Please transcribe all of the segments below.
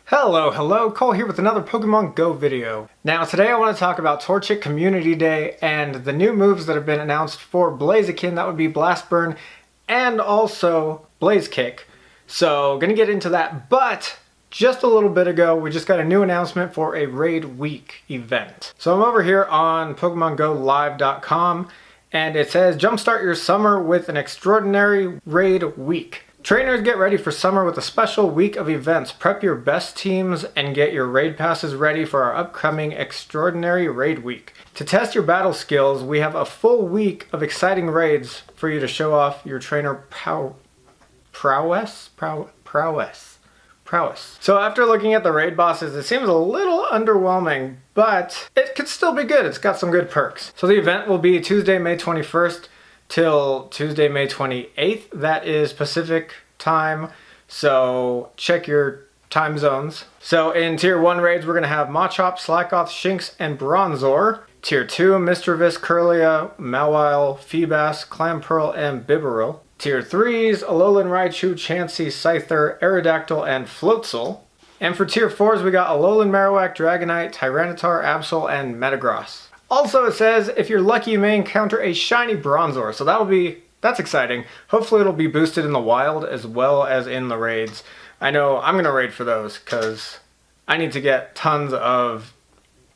Hello, Cole here with another Pokemon Go video. Now today I want to talk about Torchic Community Day and the new moves that have been announced for Blaziken. That would be Blast Burn and also Blaze Kick. So gonna get into that, but just a little bit ago we just got a new announcement for a Raid Week event. So I'm over here on PokemonGoLive.com and it says jumpstart your summer with an extraordinary Raid Week. Trainers, get ready for summer with a special week of events. Prep your best teams and get your raid passes ready for our upcoming extraordinary raid week. To test your battle skills, we have a full week of exciting raids for you to show off your trainer prowess. So after looking at the raid bosses, it seems a little underwhelming, but it could still be good. It's got some good perks. So the event will be Tuesday, May 21st. Till Tuesday, May 28th. That is Pacific time, so check your time zones. So in Tier 1 raids, we're going to have Machop, Slakoth, Shinx, and Bronzor. Tier 2, Misdreavus, Kirlia, Mawile, Feebas, Clamperl, and Bibarel. Tier 3s, Alolan Raichu, Chansey, Scyther, Aerodactyl, and Floatzel. And for Tier 4s, we got Alolan Marowak, Dragonite, Tyranitar, Absol, and Metagross. Also, it says if you're lucky, you may encounter a shiny Bronzor, so that's exciting. Hopefully it'll be boosted in the wild as well as in the raids. I know I'm gonna raid for those because I need to get tons of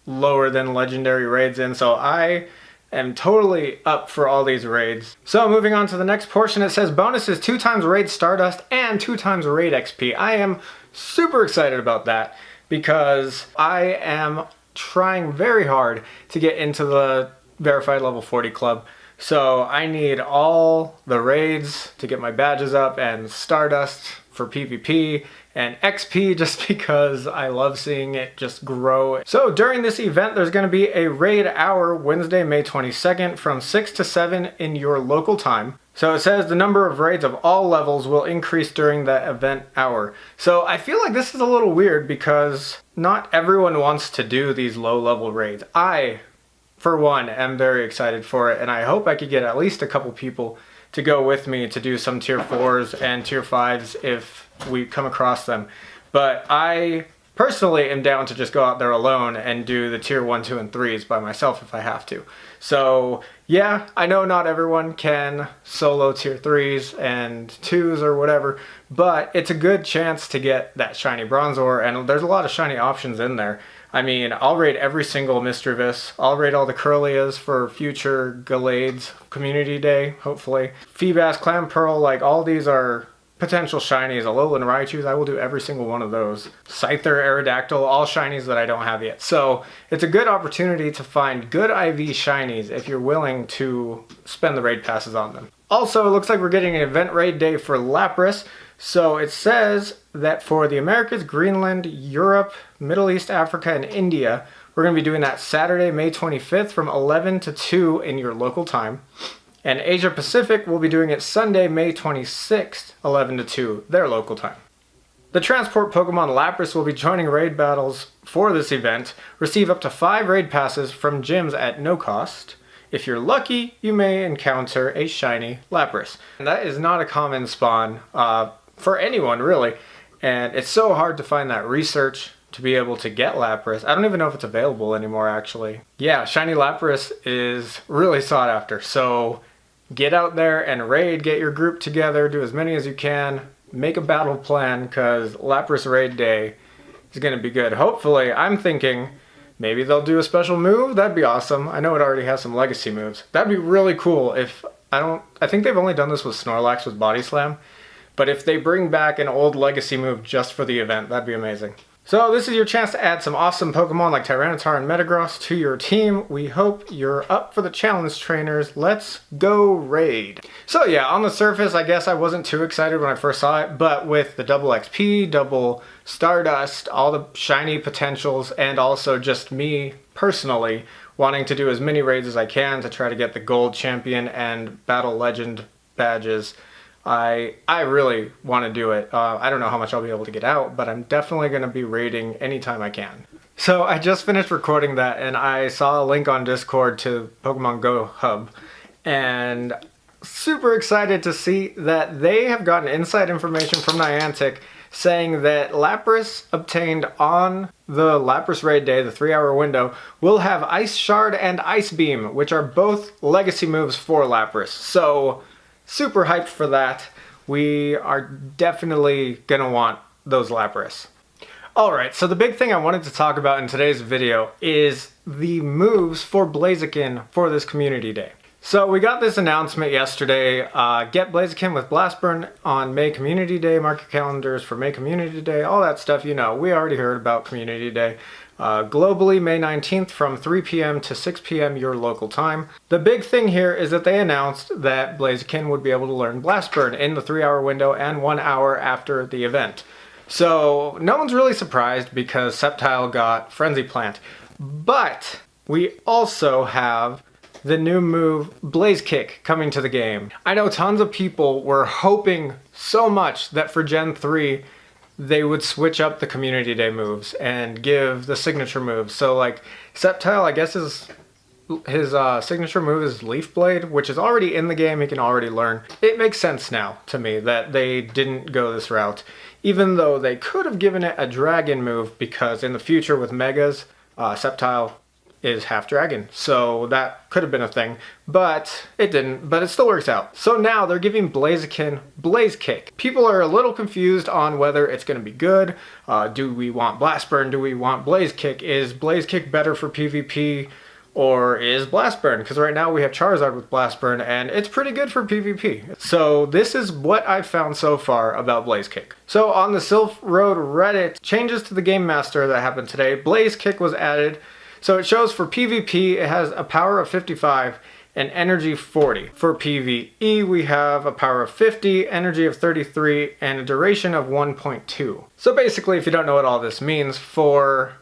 lower than legendary raids in, so I am totally up for all these raids. So moving on to the next portion, it says bonuses 2 times raid Stardust and 2 times raid XP. I am super excited about that because I am trying very hard to get into the verified level 40 club. So I need all the raids to get my badges up and Stardust for PvP and XP just because I love seeing it just grow. So during this event, there's going to be a raid hour Wednesday, May 22nd from 6 to 7 in your local time. So it says the number of raids of all levels will increase during the event hour. So I feel like this is a little weird because not everyone wants to do these low level raids. I, for one, am very excited for it, and I hope I could get at least a couple people to go with me to do some tier 4s and tier 5s if we come across them. But I personally am down to just go out there alone and do the tier 1, 2, and 3s by myself if I have to. So yeah, I know not everyone can solo tier 3s and 2s or whatever, but it's a good chance to get that shiny Bronzor, and there's a lot of shiny options in there. I mean, I'll raid every single Misdreavus. I'll raid all the Kirlias for future Gallades Community Day, hopefully. Feebas, Clamperl, like all these are potential shinies. Alolan Raichus, I will do every single one of those. Scyther, Aerodactyl, all shinies that I don't have yet. So it's a good opportunity to find good IV shinies if you're willing to spend the raid passes on them. Also, it looks like we're getting an event raid day for Lapras. So it says that for the Americas, Greenland, Europe, Middle East, Africa, and India, we're going to be doing that Saturday, May 25th from 11 to 2 in your local time. And Asia Pacific will be doing it Sunday, May 26th, 11 to 2, their local time. The Transport Pokemon Lapras will be joining raid battles for this event. Receive up to 5 raid passes from gyms at no cost. If you're lucky, you may encounter a shiny Lapras. And that is not a common spawn for anyone, really. And it's so hard to find that research to be able to get Lapras. I don't even know if it's available anymore, actually. Yeah, shiny Lapras is really sought after. So get out there and raid, get your group together, do as many as you can, make a battle plan, because Lapras Raid Day is going to be good. Hopefully, I'm thinking maybe they'll do a special move. That'd be awesome. I know it already has some legacy moves. That'd be really cool if, I think they've only done this with Snorlax with Body Slam, but if they bring back an old legacy move just for the event, that'd be amazing. So this is your chance to add some awesome Pokemon like Tyranitar and Metagross to your team. We hope you're up for the challenge, trainers. Let's go raid. So yeah, on the surface, I guess I wasn't too excited when I first saw it, but with the double XP, double Stardust, all the shiny potentials, and also just me personally wanting to do as many raids as I can to try to get the Gold Champion and Battle Legend badges, I really want to do it. I don't know how much I'll be able to get out, but I'm definitely going to be raiding anytime I can. So I just finished recording that and I saw a link on Discord to Pokemon Go Hub, and super excited to see that they have gotten inside information from Niantic saying that Lapras obtained on the Lapras Raid Day, the 3-hour window, will have Ice Shard and Ice Beam, which are both legacy moves for Lapras. So, super hyped for that. We are definitely gonna want those Lapras. Alright, so the big thing I wanted to talk about in today's video is the moves for Blaziken for this Community Day. So we got this announcement yesterday, get Blaziken with Blast Burn on May Community Day, mark your calendars for May Community Day, all that stuff, you know, we already heard about Community Day. Globally, May 19th from 3 p.m. to 6 p.m. your local time. The big thing here is that they announced that Blaziken would be able to learn Blast Burn in the 3-hour window and 1 hour after the event. So no one's really surprised because Sceptile got Frenzy Plant. But we also have the new move Blaze Kick coming to the game. I know tons of people were hoping so much that for Gen 3 they would switch up the Community Day moves and give the signature moves. So like Sceptile, I guess his signature move is Leaf Blade, which is already in the game, he can already learn. It makes sense now to me that they didn't go this route, even though they could have given it a dragon move because in the future with Megas, Sceptile is half dragon, so that could have been a thing, but it didn't, but it still works out. So now they're giving Blaziken Blaze Kick. People are a little confused on whether it's going to be good. Do we want Blast Burn? Do we want Blaze Kick? Is Blaze Kick better for PvP or is Blast Burn? Because right now we have Charizard with Blast Burn and it's pretty good for PvP. So this is what I've found so far about Blaze Kick. So on the Sylph Road Reddit, changes to the Game Master that happened today, Blaze Kick was added. So it shows for PvP, it has a power of 55 and energy 40. For PvE, we have a power of 50, energy of 33, and a duration of 1.2. So basically, if you don't know what all this means, for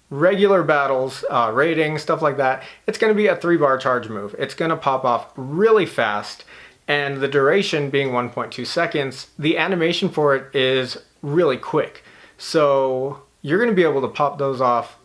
regular battles, raiding, stuff like that, it's going to be a 3-bar charge move. It's going to pop off really fast, and the duration being 1.2 seconds, the animation for it is really quick. So you're going to be able to pop those off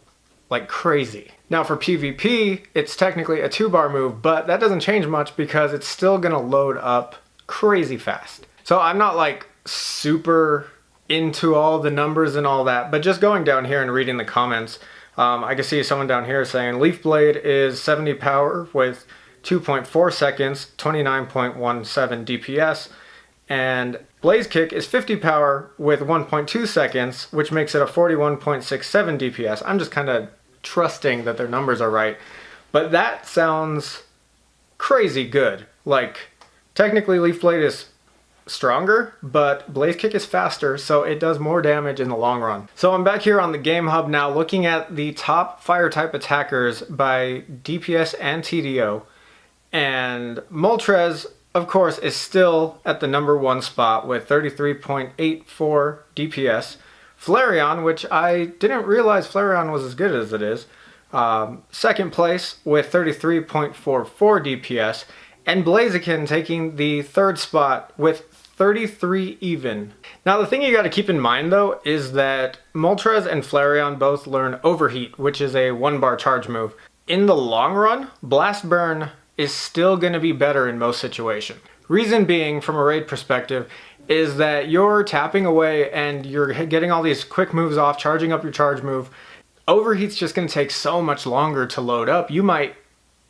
like crazy. Now for PvP, it's technically a 2-bar move, but that doesn't change much because it's still gonna load up crazy fast. So I'm not like super into all the numbers and all that, but just going down here and reading the comments, I can see someone down here saying Leaf Blade is 70 power with 2.4 seconds, 29.17 DPS, and Blaze Kick is 50 power with 1.2 seconds, which makes it a 41.67 DPS. I'm just kind of trusting that their numbers are right, but that sounds crazy good. Like, technically Leaf Blade is stronger, but Blaze Kick is faster, so it does more damage in the long run. So I'm back here on the Game Hub now looking at the top Fire-type attackers by DPS and TDO, and Moltres, of course, is still at the number 1 spot with 33.84 DPS. Flareon, which I didn't realize Flareon was as good as it is, second place with 33.44 DPS, and Blaziken taking the 3rd spot with 33 even. Now the thing you got to keep in mind though is that Moltres and Flareon both learn Overheat, which is a 1-bar charge move. In the long run, Blast Burn is still going to be better in most situations. Reason being, from a raid perspective, is that you're tapping away and you're getting all these quick moves off, charging up your charge move. Overheat's just going to take so much longer to load up. You might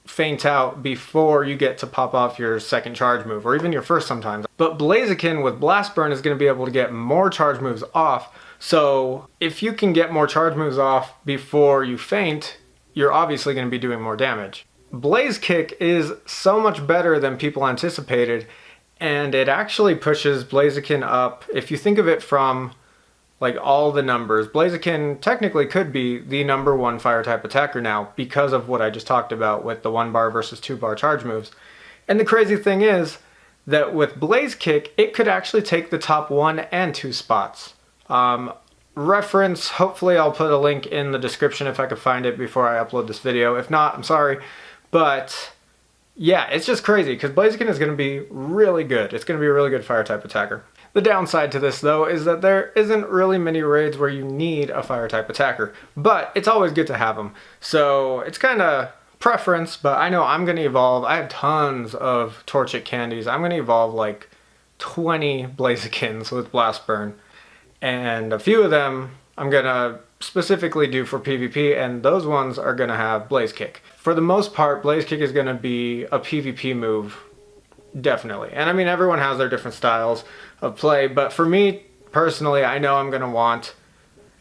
faint out before you get to pop off your second charge move, or even your first sometimes. But Blaziken with Blast Burn is going to be able to get more charge moves off. So if you can get more charge moves off before you faint, you're obviously going to be doing more damage. Blaze Kick is so much better than people anticipated, and it actually pushes Blaziken up. If you think of it from like all the numbers, Blaziken technically could be the number 1 Fire-type attacker now because of what I just talked about with the 1-bar versus 2-bar charge moves. And the crazy thing is that with Blaze Kick, it could actually take the top 1 and 2 spots. Reference, hopefully I'll put a link in the description if I could find it before I upload this video. If not, I'm sorry. But yeah, it's just crazy because Blaziken is going to be really good. It's going to be a really good Fire-type attacker. The downside to this though is that there isn't really many raids where you need a Fire-type attacker, but it's always good to have them. So it's kind of preference, but I know I'm going to evolve. I have tons of Torchic candies. I'm going to evolve like 20 Blazikens with Blast Burn. and a few of them I'm gonna specifically do for PvP, and those ones are gonna have Blaze Kick. For the most part, Blaze Kick is gonna be a PvP move, definitely. And I mean, everyone has their different styles of play, but for me personally, I know I'm gonna want,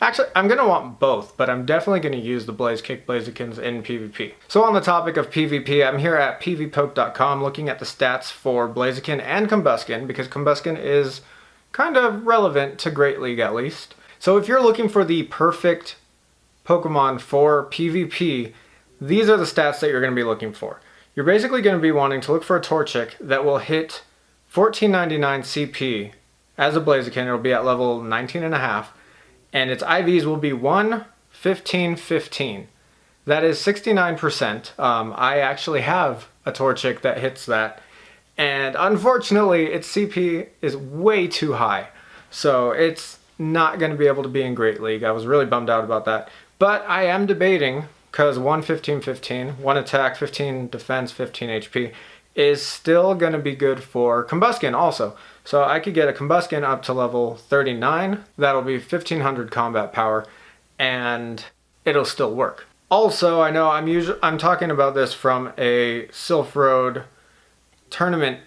actually, I'm gonna want both, but I'm definitely gonna use the Blaze Kick Blazekins in PvP. So on the topic of PvP, I'm here at pvpoke.com looking at the stats for Blaziken and Combusken, because Combusken is kind of relevant to Great League at least. So if you're looking for the perfect Pokemon for PvP, these are the stats that you're going to be looking for. You're basically going to be wanting to look for a Torchic that will hit 1499 CP as a Blaziken. It'll be at level 19.5, and its IVs will be 1, 15, 15. That is 69%. I actually have a Torchic that hits that, and unfortunately its CP is way too high. So it's not going to be able to be in Great League. I was really bummed out about that. But I am debating, because 1 15 15, 1 attack, 15 defense, 15 HP is still going to be good for Combusken also. So I could get a Combusken up to level 39. That'll be 1500 combat power, and it'll still work. Also, I know I'm talking about this from a Sylph Road tournament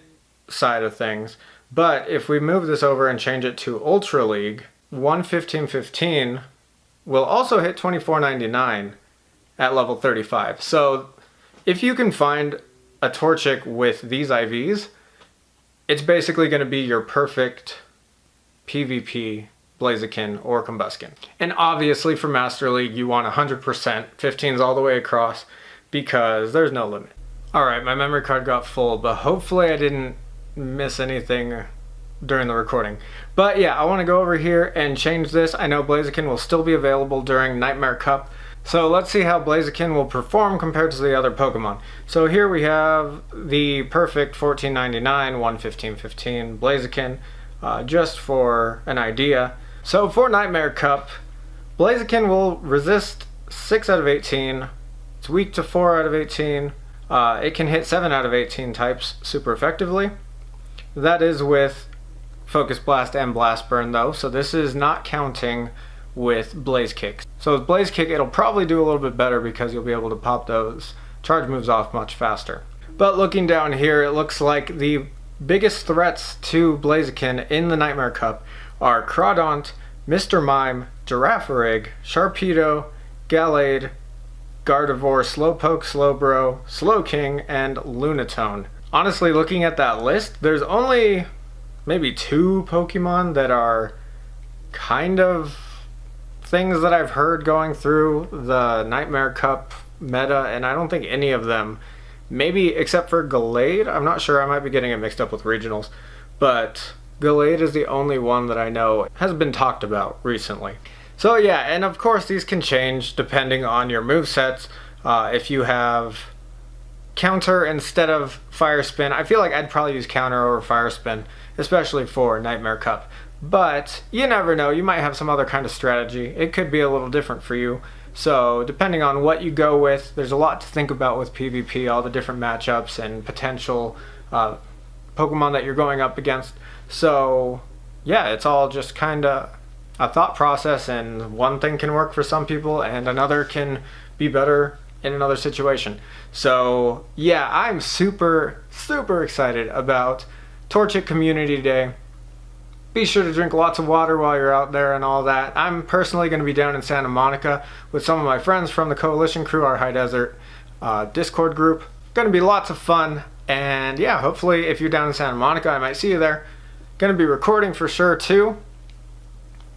side of things, but if we move this over and change it to Ultra League, 1 15 15 will also hit 2499 at level 35. So if you can find a Torchic with these IVs, it's basically going to be your perfect PvP Blaziken or Combusken. And obviously for Master League, you want 100%, 15s all the way across, because there's no limit. Alright, my memory card got full, but hopefully I didn't miss anything during the recording. But yeah, I want to go over here and change this. I know Blaziken will still be available during Nightmare Cup, so let's see how Blaziken will perform compared to the other Pokemon. So here we have the perfect 1499, 1 15 15 Blaziken, just for an idea. So for Nightmare Cup, Blaziken will resist 6 out of 18, it's weak to 4 out of 18, it can hit 7 out of 18 types super effectively. That is with Focus Blast and Blast Burn though, so this is not counting with Blaze Kick. So with Blaze Kick, it'll probably do a little bit better because you'll be able to pop those charge moves off much faster. But looking down here, it looks like the biggest threats to Blaziken in the Nightmare Cup are Crawdaunt, Mr. Mime, Girafarig, Sharpedo, Gallade, Gardevoir, Slowpoke, Slowbro, Slowking, and Lunatone. Honestly, looking at that list, there's only maybe 2 Pokemon that are kind of things that I've heard going through the Nightmare Cup meta, and I don't think any of them, maybe except for Gallade, I'm not sure, I might be getting it mixed up with regionals, but Gallade is the only one that I know has been talked about recently. So yeah, and of course these can change depending on your movesets. If you have Counter instead of Fire Spin, I feel like I'd probably use Counter over Fire Spin, especially for Nightmare Cup. But you never know, you might have some other kind of strategy. It could be a little different for you. So depending on what you go with, there's a lot to think about with PvP, all the different matchups and potential Pokemon that you're going up against. So yeah, it's all just kind of a thought process, and one thing can work for some people and another can be better in another situation. So yeah, I'm super excited about Torchic Community Day. Be sure to drink lots of water while you're out there and all that. I'm personally going to be down in Santa Monica with some of my friends from the Coalition Crew, our High Desert Discord group. Going to be lots of fun, and yeah, hopefully if you're down in Santa Monica, I might see you there. Going to be recording for sure too.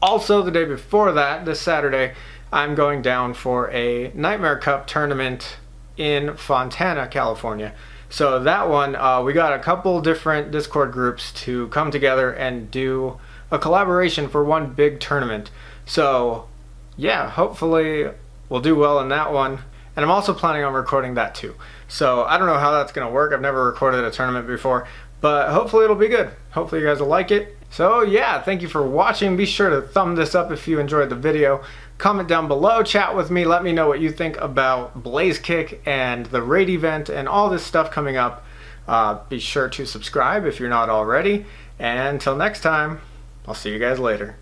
Also, the day before that, this Saturday, I'm going down for a Nightmare Cup tournament in Fontana, California. So that one, we got a couple different Discord groups to come together and do a collaboration for one big tournament. So yeah, hopefully we'll do well in that one. And I'm also planning on recording that too. So I don't know how that's going to work. I've never recorded a tournament before, but hopefully it'll be good. Hopefully you guys will like it. So yeah, thank you for watching. Be sure to thumb this up if you enjoyed the video. Comment down below, chat with me, let me know what you think about Blaze Kick and the raid event and all this stuff coming up. Be sure to subscribe if you're not already. And until next time, I'll see you guys later.